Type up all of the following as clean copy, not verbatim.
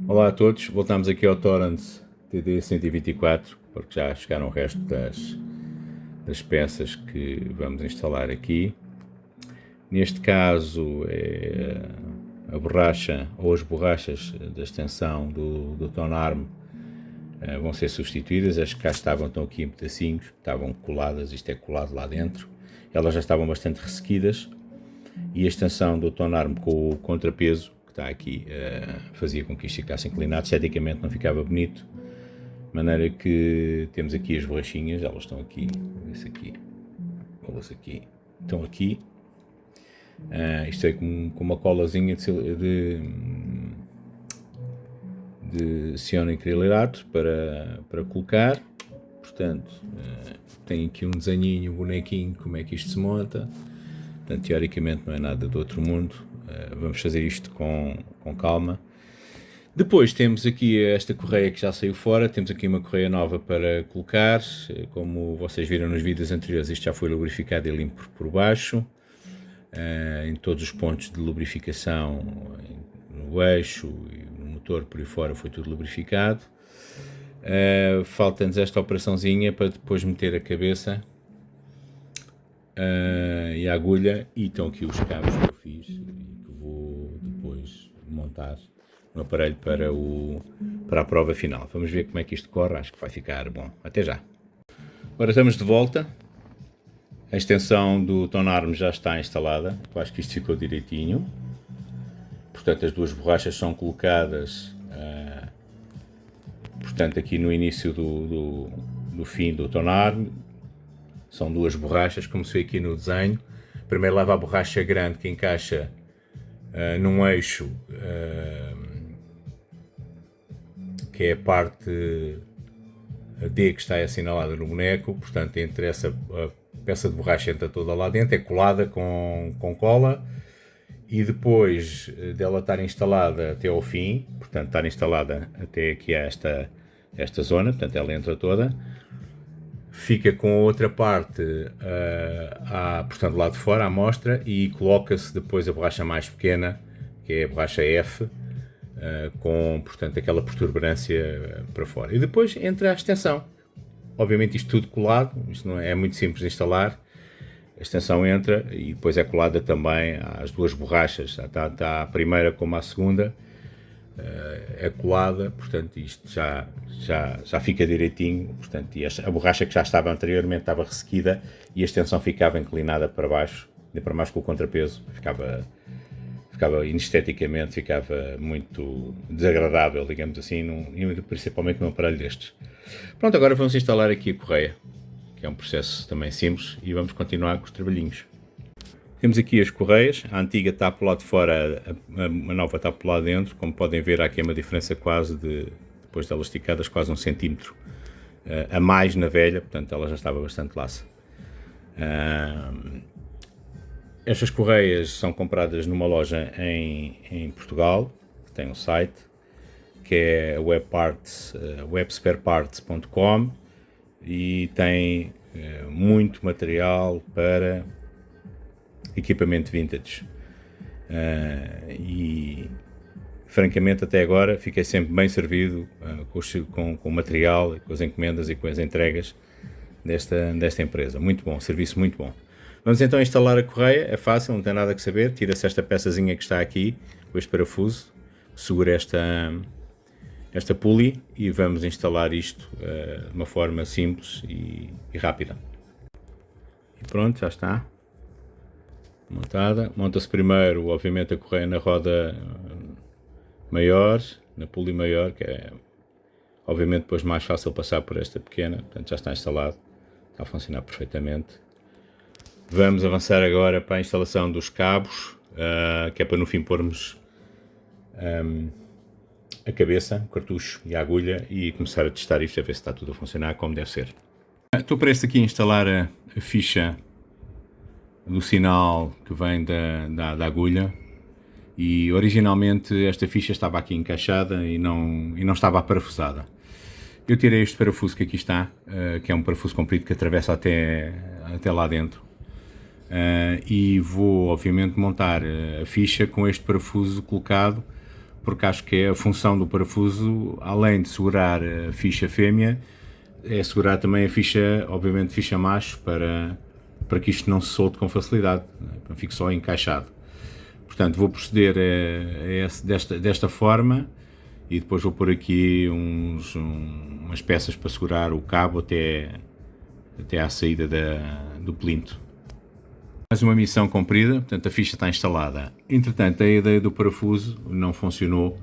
Olá a todos, voltamos aqui ao Torrens TD124 porque já chegaram o resto das peças que vamos instalar aqui. Neste caso é a borracha ou as borrachas da extensão do Tonarm vão ser substituídas. As que cá estão aqui em pedacinhos, estavam coladas, isto é colado lá dentro. Elas já estavam bastante ressequidas e a extensão do Tonarm com o contrapeso que está aqui fazia com que isto ficasse inclinado, esteticamente não ficava bonito, de maneira que temos aqui as borrachinhas, elas estão aqui, elas aqui, estão aqui. Isto é com uma colazinha de cianoacrilato para colocar. Portanto, tem aqui um desenhinho, um bonequinho, como é que isto se monta. Portanto, teoricamente não é nada do outro mundo. Vamos fazer isto com calma. Depois temos aqui esta correia que já saiu fora. Temos aqui uma correia nova para colocar. Como vocês viram nos vídeos anteriores, isto já foi lubrificado e limpo por baixo. Em todos os pontos de lubrificação, no eixo e no motor, por aí fora, foi tudo lubrificado. Falta-nos esta operaçãozinha para depois meter a cabeça e a agulha, e estão aqui os cabos que eu fiz e que vou depois montar no aparelho para a prova final. Vamos ver como é que isto corre, acho que vai ficar bom. Até já! Agora estamos de volta. A extensão do Tonarm já está instalada, eu acho que isto ficou direitinho. Portanto, as duas borrachas são colocadas portanto, aqui no início do fim do Tonarm. São duas borrachas, como se vê aqui no desenho. Primeiro leva a borracha grande que encaixa num eixo que é a parte D que está assinalada no boneco. Portanto, entre essa peça de borracha entra toda lá dentro, é colada com cola, e depois dela estar instalada até ao fim, portanto estar instalada até aqui a esta zona, portanto ela entra toda, fica com a outra parte portanto lá de fora, à mostra, e coloca-se depois a borracha mais pequena, que é a borracha F, com portanto aquela protuberância para fora, e depois entra a extensão. Obviamente isto tudo colado, isto não é muito simples de instalar. A extensão entra e depois é colada também às duas borrachas, está a primeira como a segunda, é colada, portanto isto já fica direitinho, portanto, e a borracha que já estava anteriormente estava ressequida e a extensão ficava inclinada para baixo, ainda para mais com o contrapeso, ficava esteticamente ficava muito desagradável, digamos assim, principalmente num aparelho destes. Pronto, agora vamos instalar aqui a correia, que é um processo também simples, e vamos continuar com os trabalhinhos. Temos aqui as correias, a antiga está por lá de fora, a nova está por lá dentro. Como podem ver, há aqui uma diferença quase depois de elas esticadas, quase 1 centímetro a mais na velha, portanto ela já estava bastante laça. Estas correias são compradas numa loja em Portugal, que tem um site, que é webspareparts.com, e tem muito material para equipamento vintage. E francamente até agora fiquei sempre bem servido com o material, com as encomendas e com as entregas desta empresa. Muito bom, serviço muito bom. Vamos então instalar a correia, é fácil, não tem nada que saber. Tira-se esta peçazinha que está aqui, com este parafuso, segura esta pulley e vamos instalar isto de uma forma simples e rápida. E pronto, já está montada. Monta-se primeiro, obviamente, a correia na roda maior, na pulley maior, que é obviamente depois mais fácil passar por esta pequena. Portanto, já está instalado, está a funcionar perfeitamente. Vamos avançar agora para a instalação dos cabos, que é para no fim pormos a cabeça, o cartucho e a agulha e começar a testar isto, a ver se está tudo a funcionar como deve ser. Estou prestes aqui a instalar a ficha do sinal que vem da agulha, e originalmente esta ficha estava aqui encaixada e não estava parafusada. Eu tirei este parafuso que aqui está, que é um parafuso comprido que atravessa até lá dentro. E vou obviamente montar a ficha com este parafuso colocado, porque acho que a função do parafuso, além de segurar a ficha fêmea, é segurar também a ficha, obviamente ficha macho, para que isto não se solte com facilidade, não fique só encaixado. Portanto, vou proceder desta forma e depois vou pôr aqui umas peças para segurar o cabo até à saída do plinto. Mais uma missão cumprida, portanto a ficha está instalada. Entretanto, a ideia do parafuso não funcionou,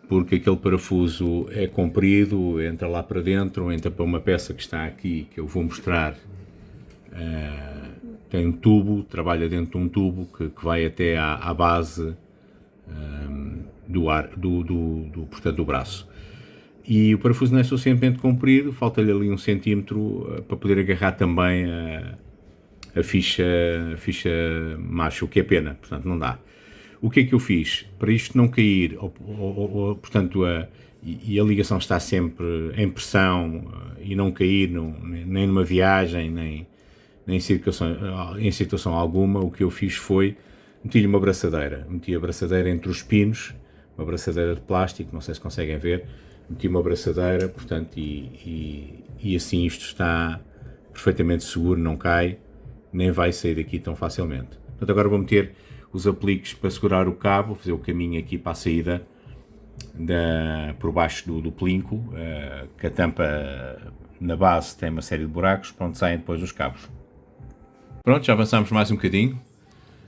porque aquele parafuso é comprido, entra lá para dentro, entra para uma peça que está aqui, que eu vou mostrar. Tem um tubo, trabalha dentro de um tubo que vai até à base portanto, do braço. E o parafuso não é suficientemente comprido, falta-lhe ali 1 centímetro para poder agarrar também a ficha macho, o que é pena, portanto não dá. O que é que eu fiz? Para isto não cair, portanto, e a ligação está sempre em pressão e não cair nem numa viagem, nem em situação alguma, o que eu fiz foi meti-lhe uma braçadeira. Meti a braçadeira entre os pinos, uma braçadeira de plástico, não sei se conseguem ver. Meti uma braçadeira, portanto, e assim isto está perfeitamente seguro, não cai, nem vai sair daqui tão facilmente. Portanto, agora vou meter os apliques para segurar o cabo, vou fazer o caminho aqui para a saída por baixo do plinco, que a tampa na base tem uma série de buracos, para onde saem depois os cabos. Pronto, já avançamos mais um bocadinho.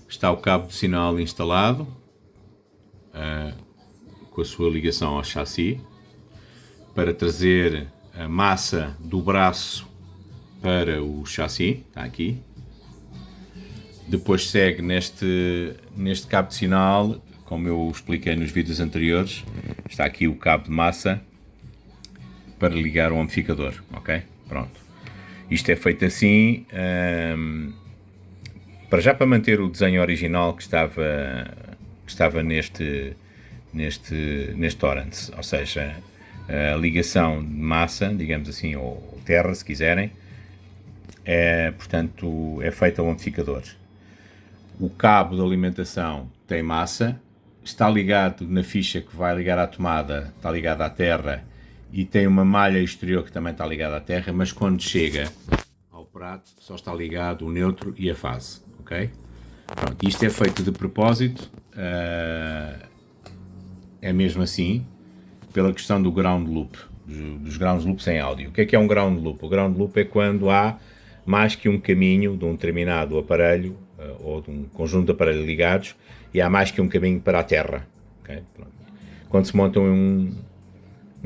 Está o cabo de sinal instalado, com a sua ligação ao chassi, para trazer a massa do braço para o chassi, está aqui. Depois segue neste cabo de sinal, como eu expliquei nos vídeos anteriores, está aqui o cabo de massa para ligar o amplificador, ok? Pronto. Isto é feito assim, para manter o desenho original que estava neste torrent, ou seja, a ligação de massa, digamos assim, ou terra, se quiserem, portanto, é feita ao amplificador. O cabo de alimentação tem massa, está ligado na ficha que vai ligar à tomada, está ligado à terra, e tem uma malha exterior que também está ligada à terra, mas quando chega ao prato só está ligado o neutro e a fase, ok? Pronto, isto é feito de propósito, é mesmo assim, pela questão do ground loop, dos ground loops em áudio. O que é um ground loop? O ground loop é quando há mais que um caminho de um determinado aparelho, ou de um conjunto de aparelhos ligados, e há mais que um caminho para a terra. Okay? Quando se monta um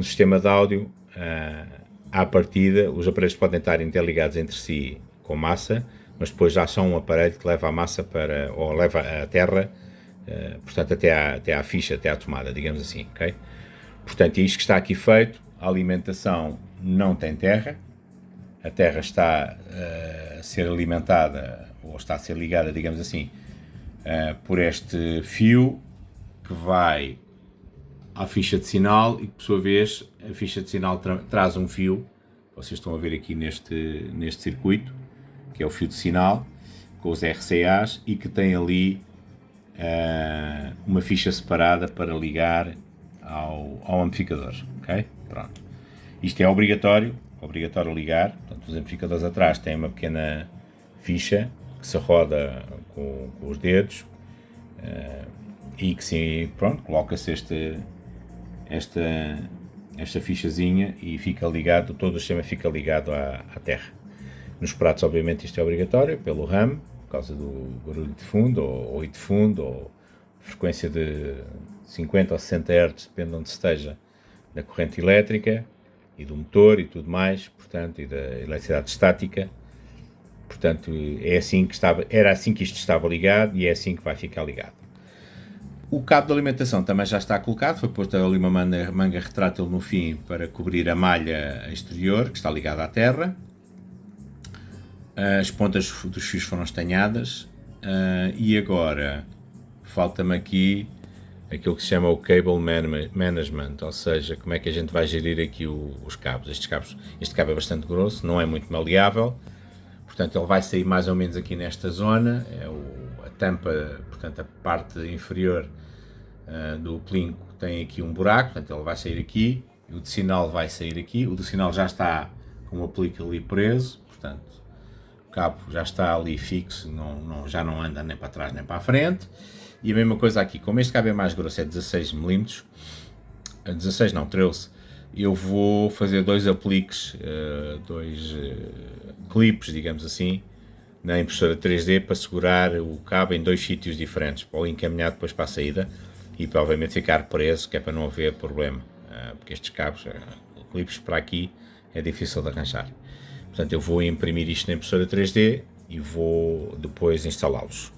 sistema de áudio, à partida, os aparelhos podem estar interligados entre si com massa, mas depois já são um aparelho que leva a massa ou leva a terra, portanto, até à ficha, até à tomada, digamos assim. Okay? Portanto, é isto que está aqui feito. A alimentação não tem terra, a terra está a ser alimentada, ou está a ser ligada, digamos assim, por este fio que vai à ficha de sinal e que, por sua vez, a ficha de sinal traz um fio, vocês estão a ver aqui neste circuito, que é o fio de sinal, com os RCAs, e que tem ali uma ficha separada para ligar ao amplificador, ok? Pronto. Isto é obrigatório ligar, portanto, os amplificadores atrás têm uma pequena ficha que se roda com os dedos, e que sim, pronto, coloca-se esta fichazinha e fica ligado, todo o sistema fica ligado à terra. Nos pratos, obviamente, isto é obrigatório, pelo RAM, por causa do barulho de fundo, ou ruído de fundo, ou frequência de 50 ou 60 Hz, depende de onde esteja, da corrente elétrica, e do motor e tudo mais, portanto, e da eletricidade estática. Portanto, era assim que isto estava ligado e é assim que vai ficar ligado. O cabo de alimentação também já está colocado, foi posto ali uma manga retrátil no fim para cobrir a malha exterior, que está ligada à terra. As pontas dos fios foram estanhadas, e agora falta-me aqui aquilo que se chama o Cable Management, ou seja, como é que a gente vai gerir aqui os cabos. Este cabo é bastante grosso, não é muito maleável, portanto ele vai sair mais ou menos aqui nesta zona, a tampa, portanto a parte inferior do plinco tem aqui um buraco, portanto ele vai sair aqui, e o de sinal vai sair aqui, o do sinal já está com o aplique ali preso, portanto o cabo já está ali fixo, já não anda nem para trás nem para a frente. E a mesma coisa aqui, como este cabo é mais grosso, é 16 mm, 16 não, 13, eu vou fazer dois apliques, dois clipes, digamos assim, na impressora 3D para segurar o cabo em dois sítios diferentes, para o encaminhar depois para a saída e para obviamente ficar preso, que é para não haver problema, porque estes cabos, clipes para aqui, é difícil de arranjar. Portanto, eu vou imprimir isto na impressora 3D e vou depois instalá-los.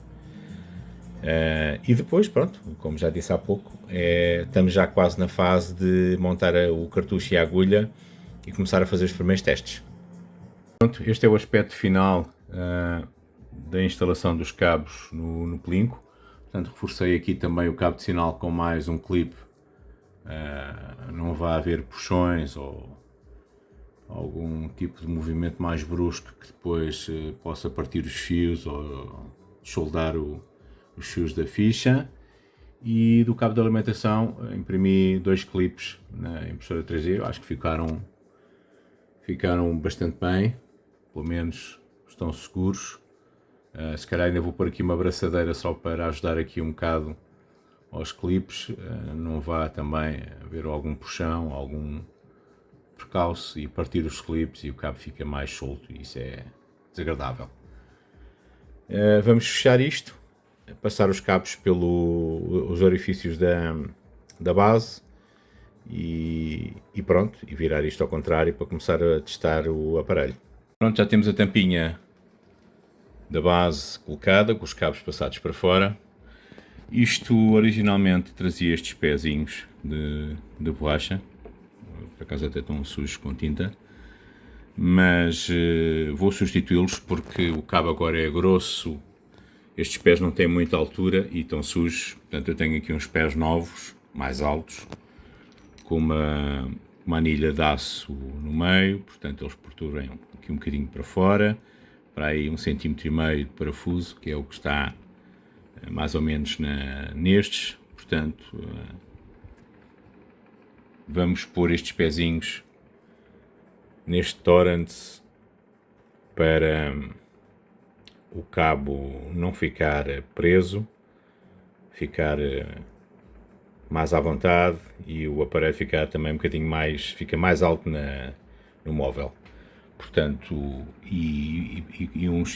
E depois, pronto, como já disse há pouco, estamos já quase na fase de montar o cartucho e a agulha e começar a fazer os primeiros testes. Pronto, este é o aspecto final da instalação dos cabos no plinco. Portanto, reforcei aqui também o cabo de sinal com mais um clipe. Não vai haver puxões ou algum tipo de movimento mais brusco que depois possa partir os fios ou soldar os fios da ficha. E do cabo de alimentação imprimi dois clipes na impressora 3D, eu acho que ficaram bastante bem, pelo menos estão seguros. Se calhar ainda vou pôr aqui uma abraçadeira só para ajudar aqui um bocado aos clipes, não vá também haver algum puxão, algum percalço e partir os clipes e o cabo fica mais solto e isso é desagradável. Vamos fechar isto, passar os cabos pelos orifícios da base e pronto, e virar isto ao contrário para começar a testar o aparelho. Pronto, já temos a tampinha da base colocada, com os cabos passados para fora. Isto originalmente trazia estes pezinhos de borracha, por acaso até estão sujos com tinta, mas vou substituí-los porque o cabo agora é grosso, estes pés não têm muita altura e estão sujos, portanto eu tenho aqui uns pés novos, mais altos, com uma anilha de aço no meio, portanto eles proturem aqui um bocadinho para fora, para aí 1,5 cm de parafuso, que é o que está mais ou menos nestes, portanto vamos pôr estes pezinhos neste torrent para o cabo não ficar preso, ficar mais à vontade e o aparelho ficar também um bocadinho mais, fica mais alto no móvel. Portanto,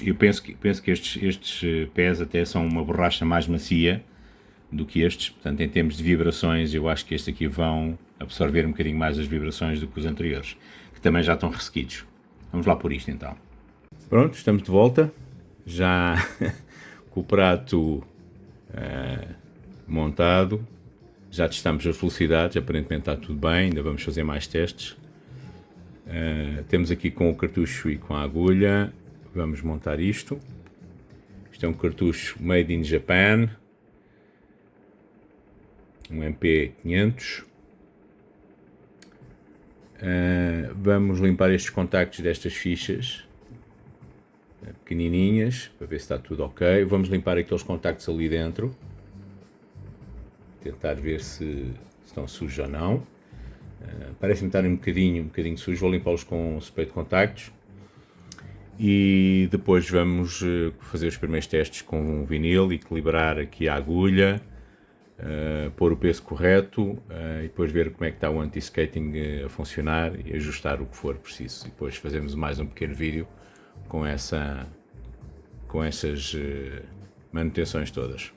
eu penso que estes pés até são uma borracha mais macia do que estes, portanto em termos de vibrações eu acho que estes aqui vão absorver um bocadinho mais as vibrações do que os anteriores, que também já estão ressequidos. Vamos lá por isto então. Pronto, estamos de volta, já com o prato montado, já testamos as velocidades, aparentemente está tudo bem, ainda vamos fazer mais testes. Temos aqui com o cartucho e com a agulha, vamos montar isto. Isto é um cartucho made in Japan, um MP500. Vamos limpar estes contactos destas fichas pequenininhas para ver se está tudo ok. Vamos limpar aqueles contactos ali dentro, tentar ver se estão sujos ou não. Parece-me estar um bocadinho sujo, vou limpá-los com spray de contactos e depois vamos fazer os primeiros testes com um vinil, equilibrar aqui a agulha, pôr o peso correto e depois ver como é que está o anti-skating a funcionar e ajustar o que for preciso. E depois fazemos mais um pequeno vídeo com essas manutenções todas.